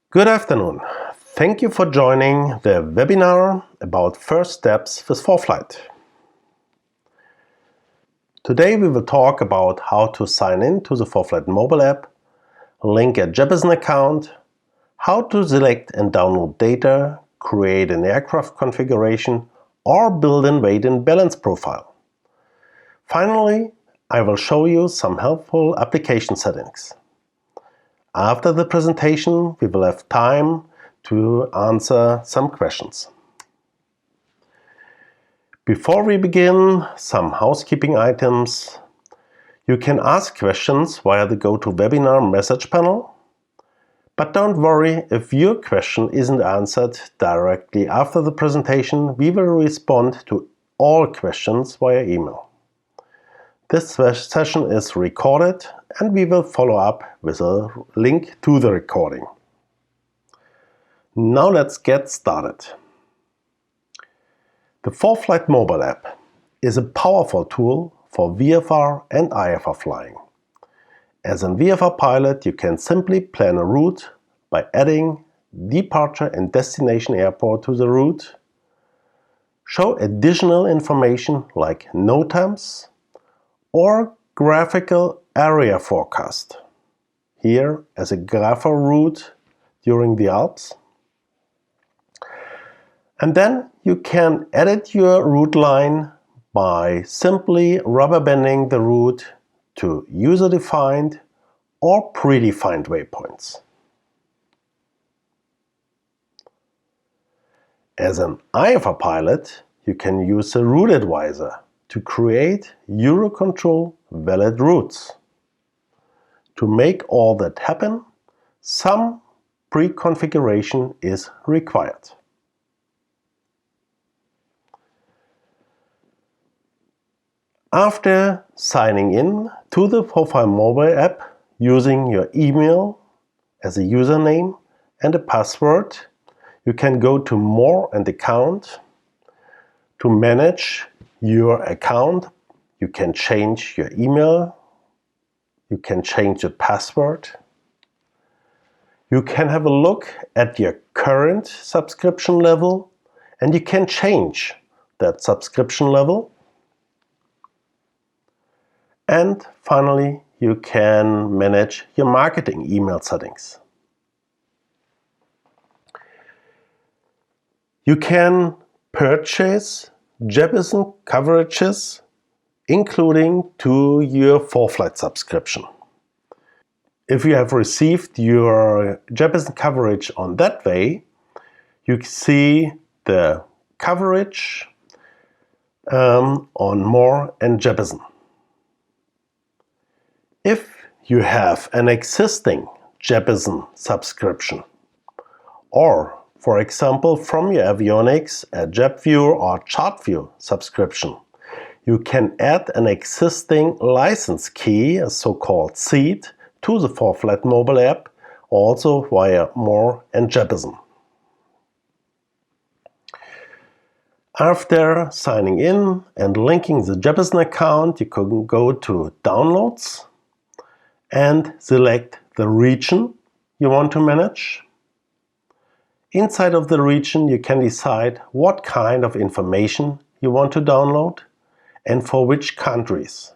Good afternoon. Thank you for joining the webinar about first steps with ForeFlight. Today we will talk about how to sign in to the ForeFlight mobile app, link a Jeppesen account, how to select and download data, create an aircraft configuration, or build and weight and balance profile. Finally, I will show you some helpful application settings. After the presentation, we will have time to answer some questions. Before we begin, some housekeeping items. You can ask questions via the GoToWebinar message panel. But don't worry, if your question isn't answered directly after the presentation, we will respond to all questions via email. This session is recorded and we will follow up with a link to the recording. Now let's get started. The ForeFlight mobile app is a powerful tool for VFR and IFR flying. As a VFR pilot, you can simply plan a route by adding departure and destination airport to the route, show additional information like NOTAMs, or graphical area forecast, here as a grapher route during the Alps. And then you can edit your route line by simply rubber banding the route to user-defined or predefined waypoints. As an IFR pilot, you can use a route advisor to create Eurocontrol valid routes. To make all that happen, some pre-configuration is required. After signing in to the ForeFlight mobile app using your email as a username and a password, you can go to More and Account. To manage your account, you can change your email, you can change your password, you can have a look at your current subscription level, and you can change that subscription level. And finally, you can manage your marketing email settings. You can purchase Jeppesen coverages, including to your ForeFlight subscription. If you have received your Jeppesen coverage on that way, you see the coverage on More and Jeppesen. If you have an existing Jeppesen subscription, or for example, from your avionics, a JetView or ChartView subscription, you can add an existing license key, a so-called seed, to the ForeFlight mobile app, also via More and Jeppesen. After signing in and linking the Jeppesen account, you can go to Downloads and select the region you want to manage. Inside of the region, you can decide what kind of information you want to download and for which countries.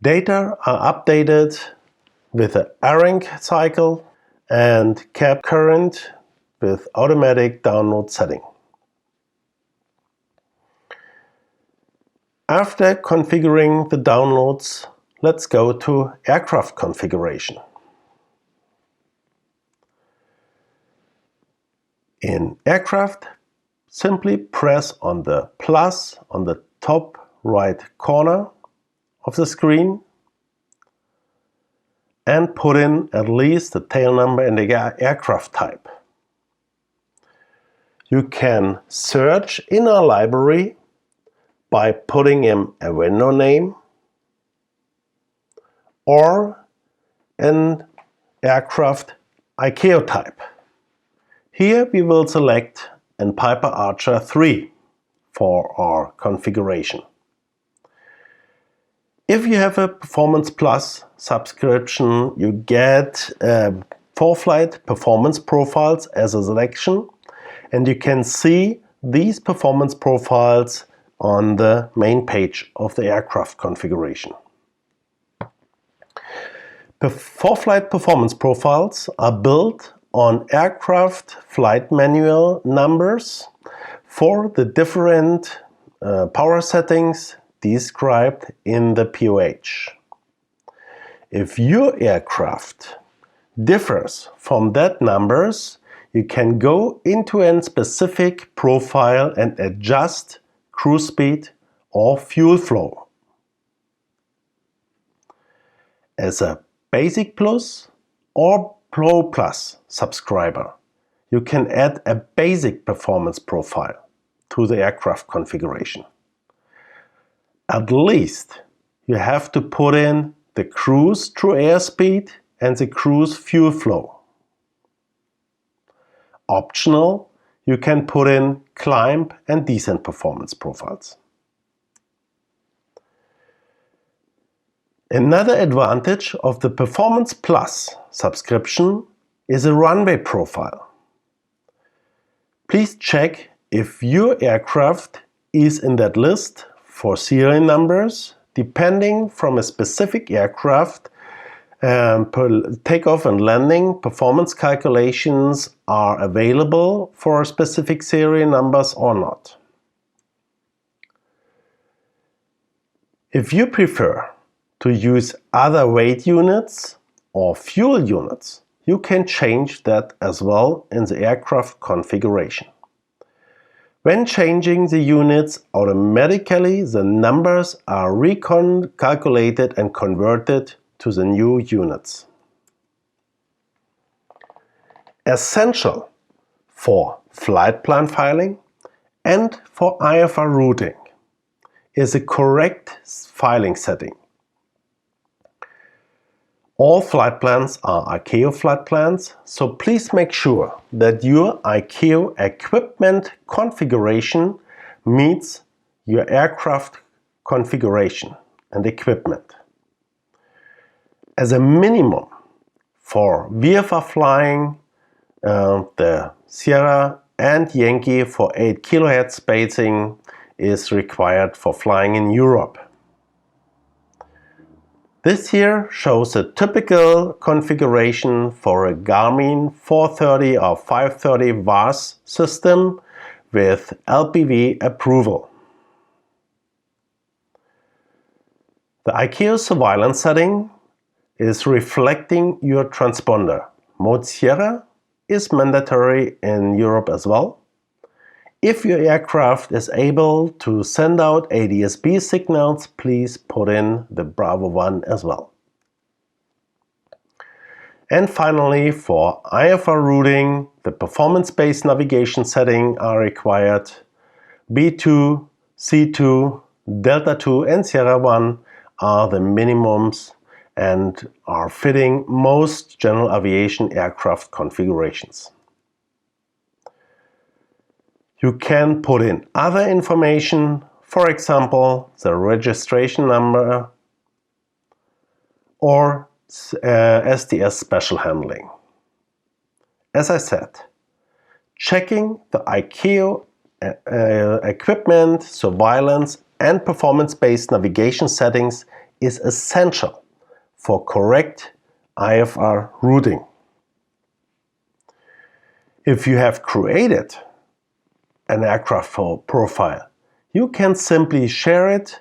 Data are updated with an ARINC cycle and kept current with automatic download setting. After configuring the downloads, let's go to aircraft configuration. In aircraft, simply press on the plus on the top right corner of the screen and put in at least the tail number and the aircraft type. You can search in our library by putting in a window name or an aircraft ICAO type. Here we will select an Piper Archer 3 for our configuration. If you have a Performance Plus subscription, you get ForeFlight performance profiles as a selection, and you can see these performance profiles on the main page of the aircraft configuration. ForeFlight performance profiles are built on aircraft flight manual numbers for the different power settings described in the POH. If your aircraft differs from that numbers, you can go into a specific profile and adjust cruise speed or fuel flow. As a Basic Plus or Pro Plus subscriber, you can add a basic performance profile to the aircraft configuration. At least you have to put in the cruise true airspeed and the cruise fuel flow. Optional, you can put in climb and descent performance profiles. Another advantage of the Performance Plus subscription is a runway profile. Please check if your aircraft is in that list for serial numbers. Depending from a specific aircraft, takeoff and landing performance calculations are available for specific serial numbers or not. If you prefer to use other weight units or fuel units, you can change that as well in the aircraft configuration. When changing the units, automatically the numbers are recalculated and converted to the new units. Essential for flight plan filing and for IFR routing is a correct filing setting. All flight plans are ICAO flight plans, so please make sure that your ICAO equipment configuration meets your aircraft configuration and equipment. As a minimum, for VFR flying, the Sierra and Yankee for 8 kHz spacing is required for flying in Europe. This here shows a typical configuration for a Garmin 430 or 530 VARS system with LPV approval. The ICAO surveillance setting is reflecting your transponder. Mode Sierra is mandatory in Europe as well. If your aircraft is able to send out ADS-B signals, please put in the Bravo 1 as well. And finally, for IFR routing, the performance-based navigation settings are required. B2, C2, Delta 2 and Sierra 1 are the minimums and are fitting most general aviation aircraft configurations. You can put in other information, for example, the registration number or SDS special handling. As I said, checking the ICAO equipment, surveillance and performance-based navigation settings is essential for correct IFR routing. If you have created an aircraft profile, you can simply share it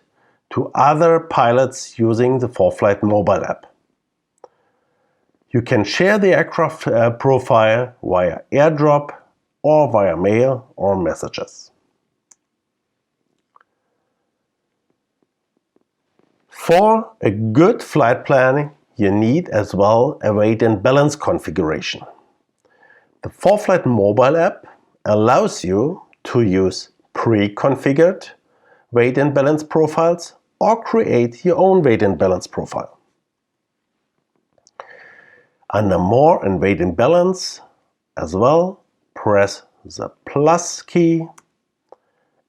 to other pilots using the ForeFlight mobile app. You can share the aircraft profile via AirDrop or via mail or messages. For a good flight planning, you need as well a weight and balance configuration. The ForeFlight mobile app allows you to use pre-configured weight and balance profiles or create your own weight and balance profile. Under More and Weight and Balance as well, press the plus key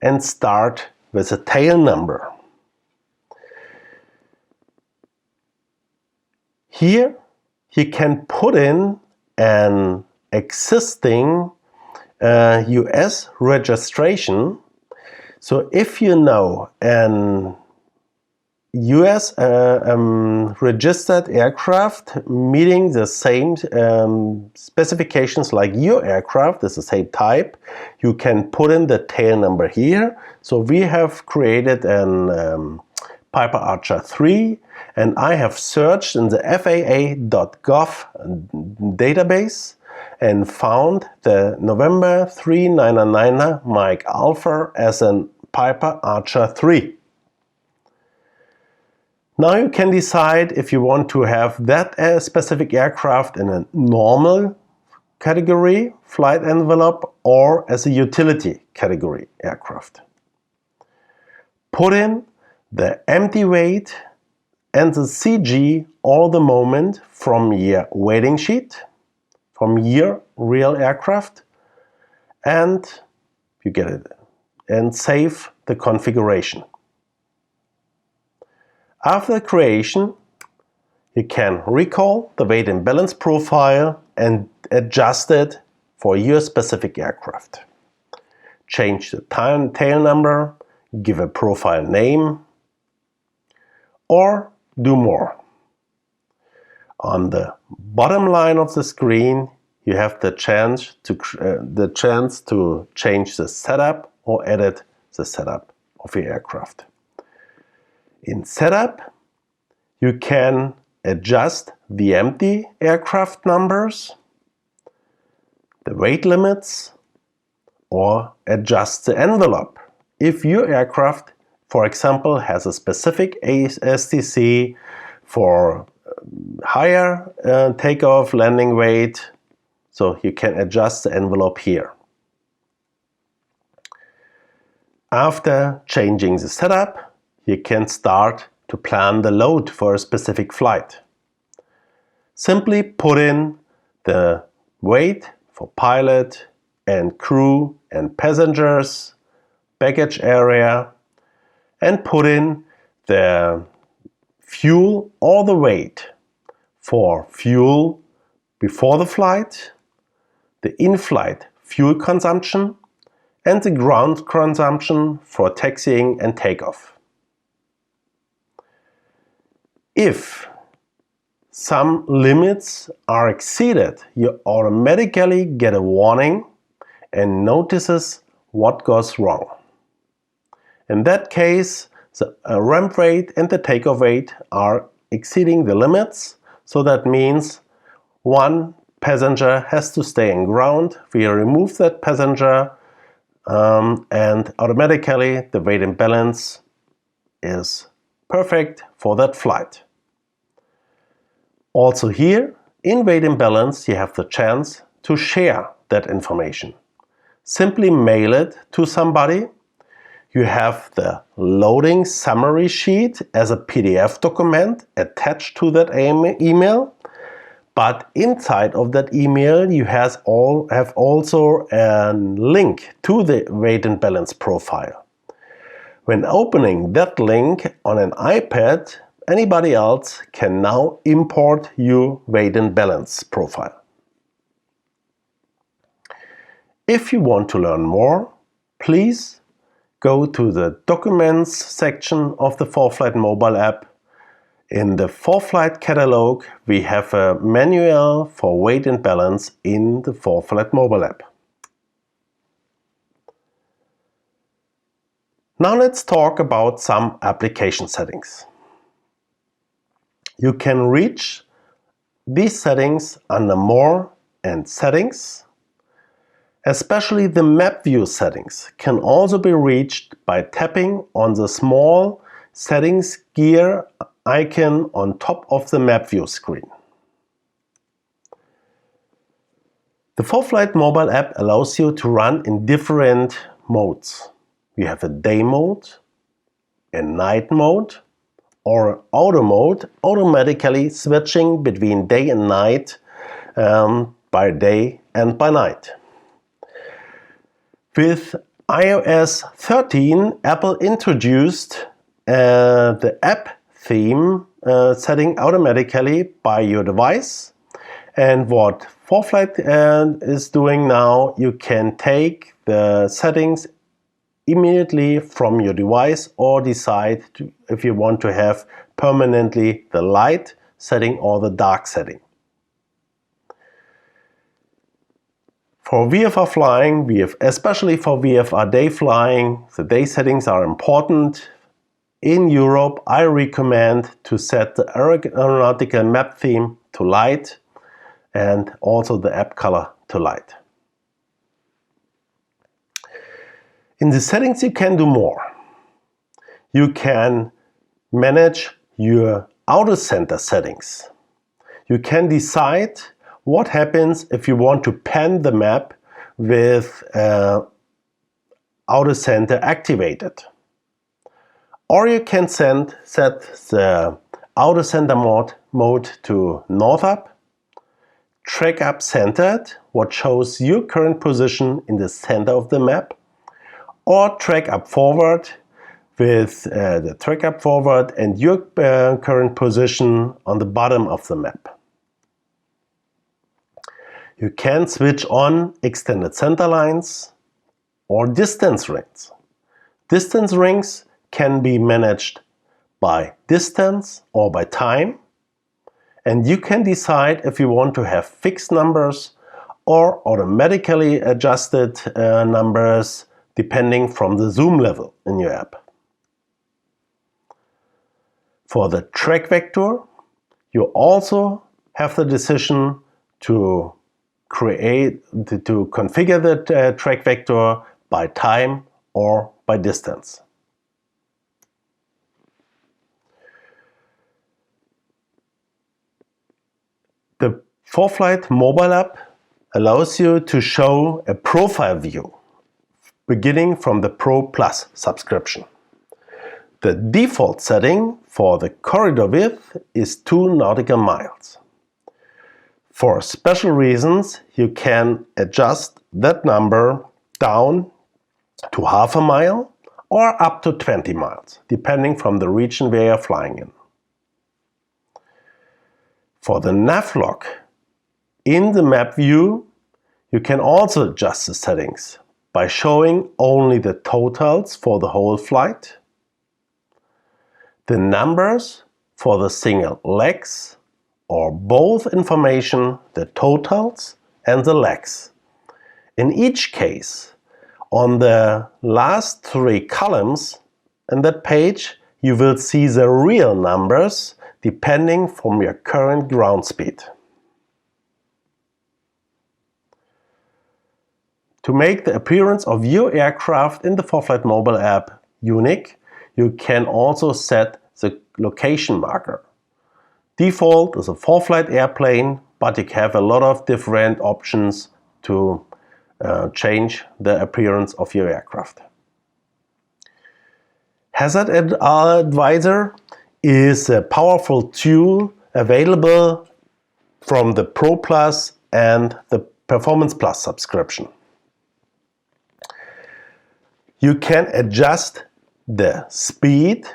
and start with a tail number. Here you can put in an existing US registration. So if you know an US registered aircraft meeting the same specifications like your aircraft, is the same type, you can put in the tail number here. So we have created an Piper Archer 3, and I have searched in the FAA.gov database and found the November 3999 Mike Alpha as an Piper Archer 3. Now you can decide if you want to have that specific aircraft in a normal category flight envelope or as a utility category aircraft. Put in the empty weight and the CG all the moment from your waiting sheet, from your real aircraft, and you get it, and save the configuration. After creation, you can recall the weight and balance profile and adjust it for your specific aircraft. Change the tail number, give a profile name, or do more. On the bottom line of the screen, you have the chance to change the setup or edit the setup of your aircraft. In setup, you can adjust the empty aircraft numbers, the weight limits, or adjust the envelope. If your aircraft, for example, has a specific STC for higher takeoff landing weight, so you can adjust the envelope here. After changing the setup, you can start to plan the load for a specific flight. Simply put in the weight for pilot and crew and passengers, baggage area, and put in the fuel or the weight for fuel before the flight, the in-flight fuel consumption, and the ground consumption for taxiing and takeoff. If some limits are exceeded, you automatically get a warning and notices what goes wrong. In that case, the ramp weight and the takeoff weight are exceeding the limits, so that means one passenger has to stay in ground. We remove that passenger and automatically the weight and balance is perfect for that flight. Also here, in weight and balance, you have the chance to share that information. Simply mail it to somebody. You have the loading summary sheet as a PDF document attached to that email. But inside of that email, you have also a link to the weight and balance profile. When opening that link on an iPad, anybody else can now import your weight and balance profile. If you want to learn more, please go to the Documents section of the ForeFlight mobile app. In the ForeFlight catalog, we have a manual for weight and balance in the ForeFlight mobile app. Now let's talk about some application settings. You can reach these settings under More and Settings. Especially the map view settings can also be reached by tapping on the small settings gear icon on top of the map view screen. The ForeFlight mobile app allows you to run in different modes. You have a day mode, a night mode, or auto mode, automatically switching between day and night, by day and by night. With iOS 13, Apple introduced the app theme setting automatically by your device. And what ForeFlight is doing now, you can take the settings immediately from your device or decide if you want to have permanently the light setting or the dark setting. For VFR flying, especially for VFR day flying, the day settings are important. In Europe, I recommend to set the aeronautical map theme to light and also the app color to light. In the settings you can do more. You can manage your auto center settings. You can decide what happens if you want to pan the map with auto center activated. Or you can set the auto center mode to north up, track up centered, what shows your current position in the center of the map, or track up forward with the track up forward and your current position on the bottom of the map. You can switch on extended center lines or distance rings. Distance rings can be managed by distance or by time, and you can decide if you want to have fixed numbers or automatically adjusted numbers depending from the zoom level in your app. For the track vector, you also have the decision to configure the track vector by time or by distance. The ForeFlight mobile app allows you to show a profile view beginning from the Pro Plus subscription. The default setting for the corridor width is 2 nautical miles. For special reasons, you can adjust that number down to half a mile or up to 20 miles, depending from the region where you're flying in. For the nav log, in the map view, you can also adjust the settings by showing only the totals for the whole flight, the numbers for the single legs, or both information, the totals and the legs. In each case, on the last 3 columns in that page, you will see the real numbers depending from your current ground speed. To make the appearance of your aircraft in the ForeFlight mobile app unique, you can also set the location marker. Default is a ForeFlight airplane, but you have a lot of different options to change the appearance of your aircraft. Hazard Advisor is a powerful tool available from the Pro Plus and the Performance Plus subscription. You can adjust the speed,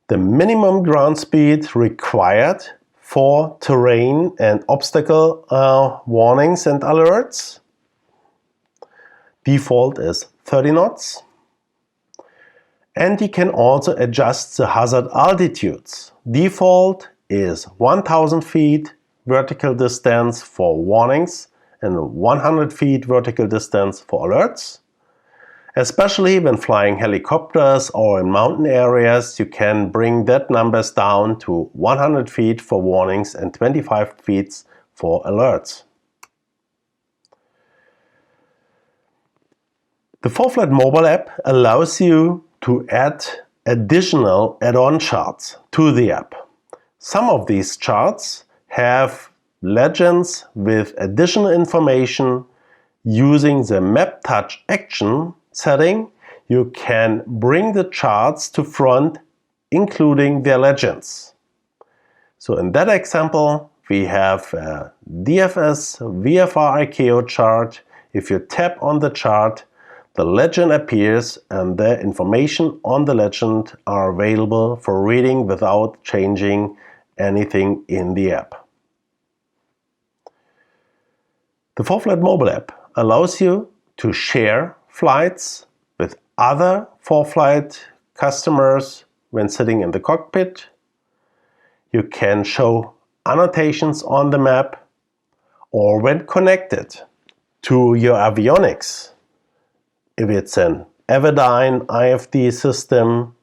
the minimum ground speed required for terrain and obstacle warnings and alerts. Default is 30 knots. And you can also adjust the hazard altitudes. Default is 1000 feet vertical distance for warnings and 100 feet vertical distance for alerts. Especially when flying helicopters or in mountain areas, you can bring that numbers down to 100 feet for warnings and 25 feet for alerts. The ForeFlight mobile app allows you to add additional add-on charts to the app. Some of these charts have legends with additional information. Using the Map Touch Action setting, you can bring the charts to front, including their legends. So in that example, we have a DFS VFR ICAO chart. If you tap on the chart, the legend appears and the information on the legend are available for reading without changing anything in the app. The ForeFlight mobile app allows you to share flights with other ForeFlight customers when sitting in the cockpit. You can show annotations on the map, or when connected to your avionics. If it's an Everdine IFD system,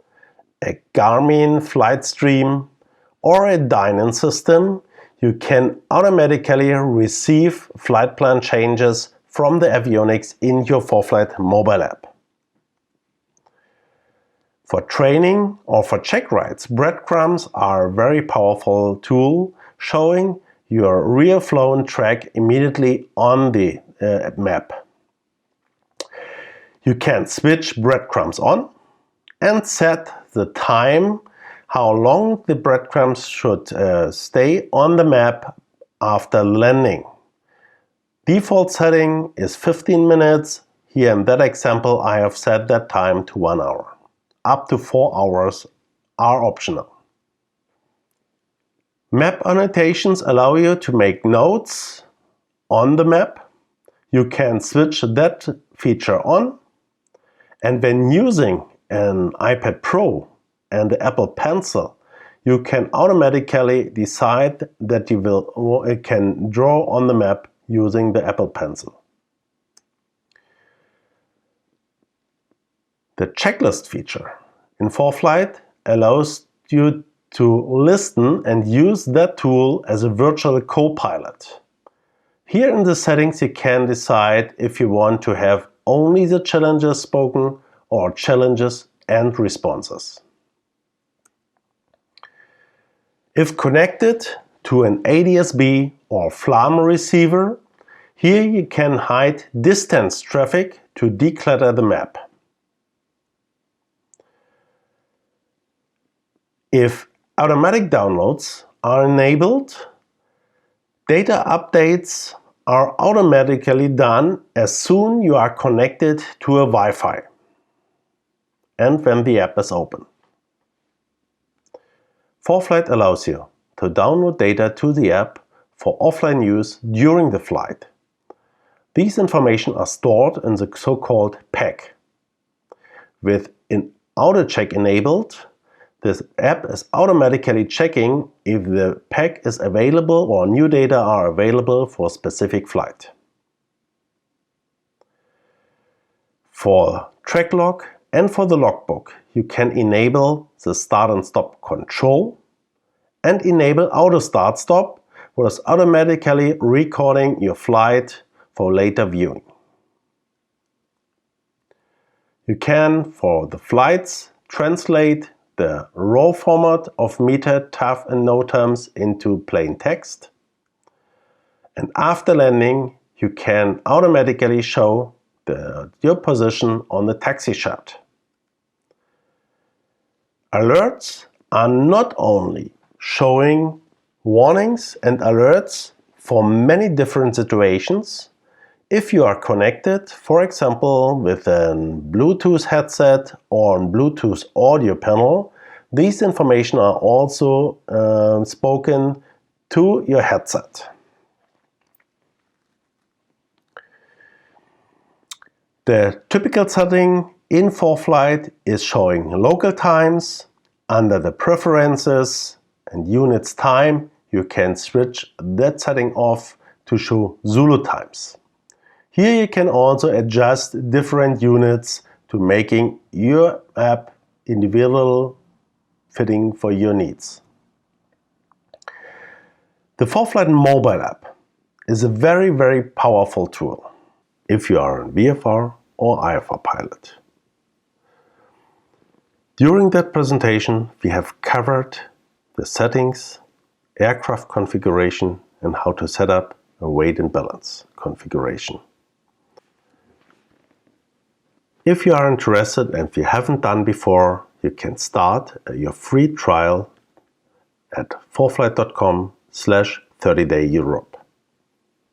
a Garmin flight stream, or a Dynon system, you can automatically receive flight plan changes from the avionics in your ForeFlight mobile app. For training or for check rides, breadcrumbs are a very powerful tool showing your real flown track immediately on the map. You can switch breadcrumbs on and set the time how long the breadcrumbs should stay on the map after landing. Default setting is 15 minutes. Here in that example I have set that time to 1 hour. Up to 4 hours are optional. Map annotations allow you to make notes on the map. You can switch that feature on, and when using an iPad Pro and the Apple Pencil, you can automatically decide that you can draw on the map using the Apple Pencil. The checklist feature in ForeFlight allows you to listen and use that tool as a virtual co-pilot. Here in the settings you can decide if you want to have only the challenges spoken or challenges and responses. If connected to an ADS-B or FLAM receiver, here you can hide distance traffic to declutter the map. If automatic downloads are enabled, data updates are automatically done as soon as you are connected to a Wi-Fi and when the app is open. ForeFlight allows you to download data to the app for offline use during the flight. These information are stored in the so-called PAC. With an auto check enabled, this app is automatically checking if the PAC is available or new data are available for a specific flight. For track log and for the logbook, you can enable the start and stop control and enable auto start stop, which is automatically recording your flight for later viewing. You can, for the flights, translate the raw format of meter, TAF and NOTAMs into plain text. And after landing, you can automatically show your position on the taxi chart. Alerts are not only showing warnings and alerts for many different situations. If you are connected, for example, with a Bluetooth headset or a Bluetooth audio panel, these information are also spoken to your headset. The typical setting in ForeFlight is showing local times. Under the preferences and units time, you can switch that setting off to show Zulu times. Here you can also adjust different units to making your app individual fitting for your needs. The ForeFlight mobile app is a very powerful tool if you are a VFR or IFR pilot. During that presentation, we have covered the settings, aircraft configuration, and how to set up a weight and balance configuration. If you are interested and if you haven't done before, you can start your free trial at foreflight.com/30day-Europe.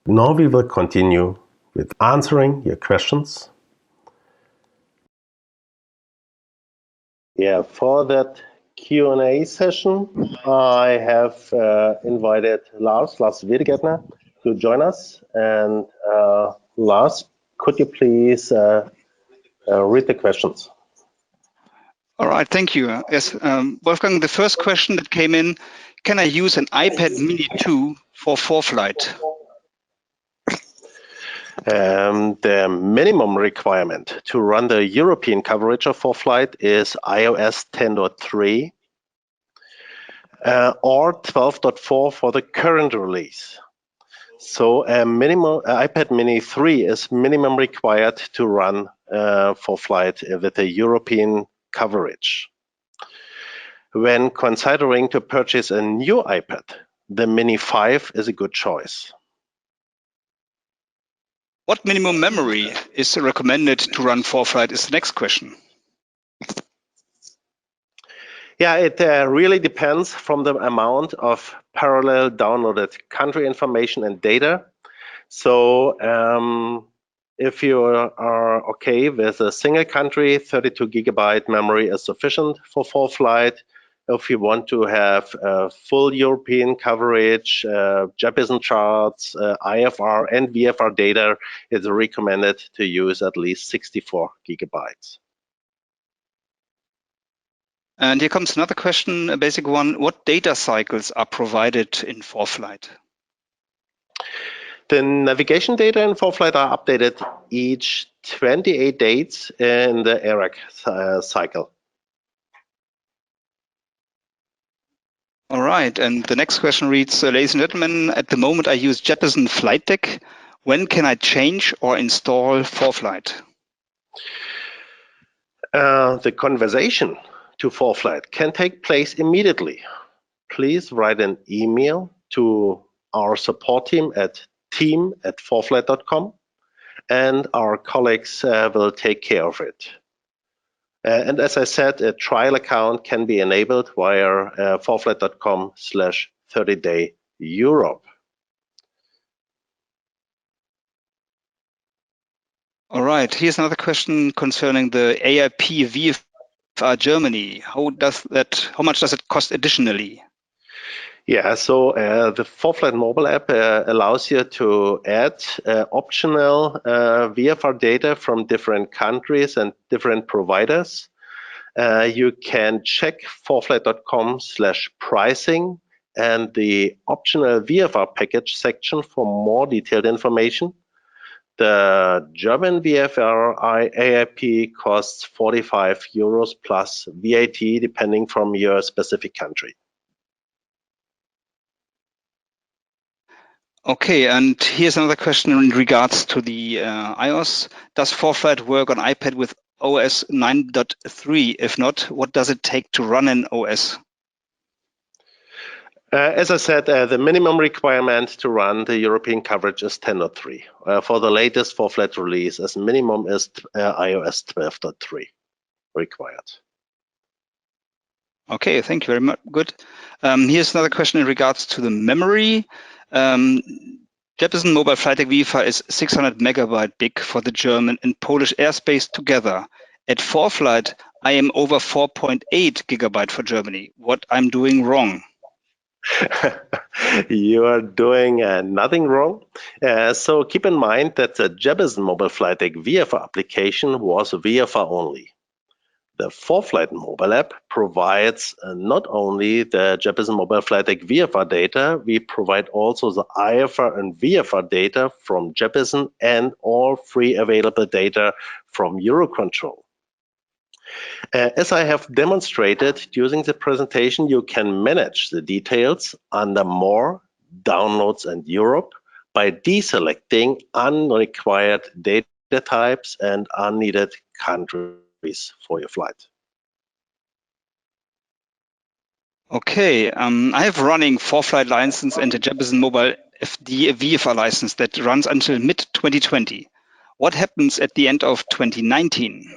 Now we will continue with answering your questions. Yeah, for that Q&A session, I have invited Lars Wiedegärtner to join us. And Lars, could you please read the questions? All right, thank you. Yes, Wolfgang, the first question that came in, can I use an iPad Mini 2 for ForeFlight? The minimum requirement to run the European coverage of ForeFlight is iOS 10.3 or 12.4 for the current release. So iPad Mini 3 is minimum required to run ForeFlight with a European coverage. When considering to purchase a new iPad, the Mini 5 is a good choice. What minimum memory is recommended to run ForeFlight is the next question. Yeah, it really depends from the amount of parallel downloaded country information and data. So if you are okay with a single country, 32 gigabyte memory is sufficient for ForeFlight. If you want to have full European coverage, JPEG charts, IFR and VFR data, it's recommended to use at least 64 gigabytes. And here comes another question, a basic one. What data cycles are provided in ForeFlight? The navigation data in ForeFlight are updated each 28 days in the ERAC cycle. All right, and the next question reads, ladies and gentlemen, at the moment I use Jeppesen Flight Deck. When can I change or install ForeFlight? The conversation to ForeFlight can take place immediately. Please write an email to our support team at team@foreflight.com and our colleagues will take care of it. And as I said, a trial account can be enabled via foreflight.com/30day Europe. All right, here's another question concerning the AIP VFR Germany. How much does it cost additionally? Yeah, so the ForeFlight mobile app allows you to add optional VFR data from different countries and different providers. You can check foreflight.com/pricing and the optional VFR package section for more detailed information. The German VFR AIP costs 45 euros plus VAT depending from your specific country. Okay, and here's another question in regards to the iOS. Does ForeFlight work on iPad with OS 9.3? If not, what does it take to run an OS? As I said, the minimum requirement to run the European coverage is 10.3. For the latest ForeFlight release, as minimum is iOS 12.3 required. Okay, thank you very much. Good. Here's another question in regards to the memory. Jeppesen Mobile Flight Deck VFR is 600 megabyte big for the German and Polish airspace together. At ForeFlight, I am over 4.8 gigabyte for Germany. What I'm doing wrong? You are doing nothing wrong. So keep in mind that the Jeppesen Mobile Flight Deck VFR application was VFR only. The ForeFlight mobile app provides not only the Jeppesen Mobile Flight Deck VFR data, we provide also the IFR and VFR data from Jeppesen and all free available data from Eurocontrol. As I have demonstrated during the presentation, you can manage the details under More, Downloads and Europe by deselecting unrequired data types and unneeded countries for your flight. Okay, I have running ForeFlight license and a Jeppesen Mobile FD VFR license that runs until mid-2020. What happens at the end of 2019?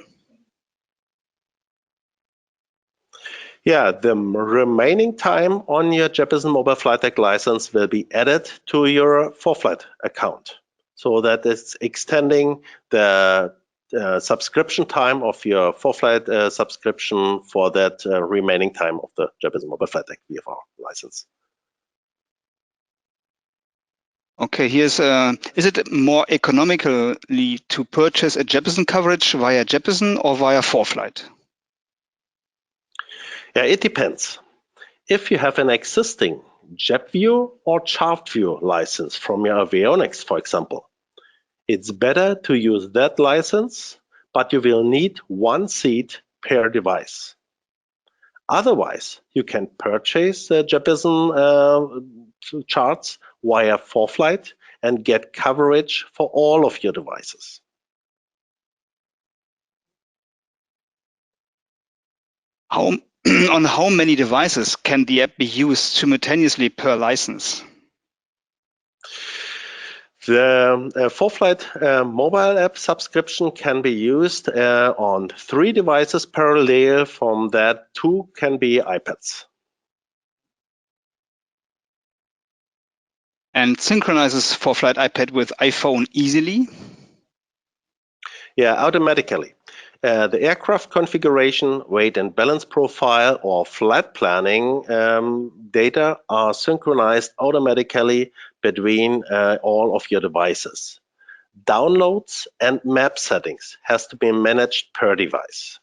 Yeah, the remaining time on your Jeppesen Mobile Flight Deck license will be added to your ForeFlight account. So that is extending the subscription time of your ForeFlight subscription for that remaining time of the Jeppesen Mobile Flight Deck VFR license. Okay, is it more economically to purchase a Jeppesen coverage via Jeppesen or via ForeFlight? Yeah, it depends. If you have an existing JetView or ChartView license from your avionics, for example, it's better to use that license, but you will need one seat per device. Otherwise, you can purchase Jeppesen charts via ForeFlight and get coverage for all of your devices. On how many devices can the app be used simultaneously per license? The ForeFlight mobile app subscription can be used on 3 devices parallel. From that, 2 can be iPads. And synchronizes ForeFlight iPad with iPhone easily? Yeah, automatically. The aircraft configuration, weight and balance profile, or flight planning data are synchronized automatically between all of your devices. Downloads and map settings has to be managed per device.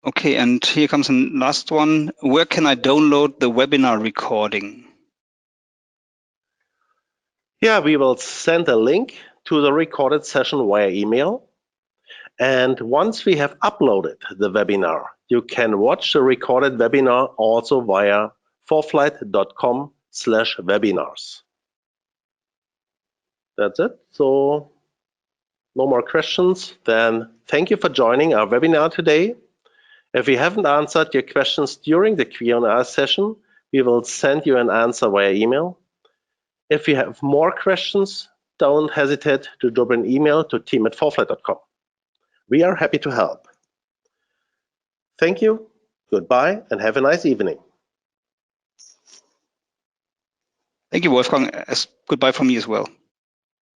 Okay, and here comes the last one. Where can I download the webinar recording? Yeah, we will send a link to the recorded session via email. And once we have uploaded the webinar, you can watch the recorded webinar also via foreflight.com/webinars. That's it. So no more questions. Then thank you for joining our webinar today. If we haven't answered your questions during the Q&A session, we will send you an answer via email. If you have more questions, don't hesitate to drop an email to team@foreflight.com. We are happy to help. Thank you, goodbye, and have a nice evening. Thank you, Wolfgang. Goodbye from me as well.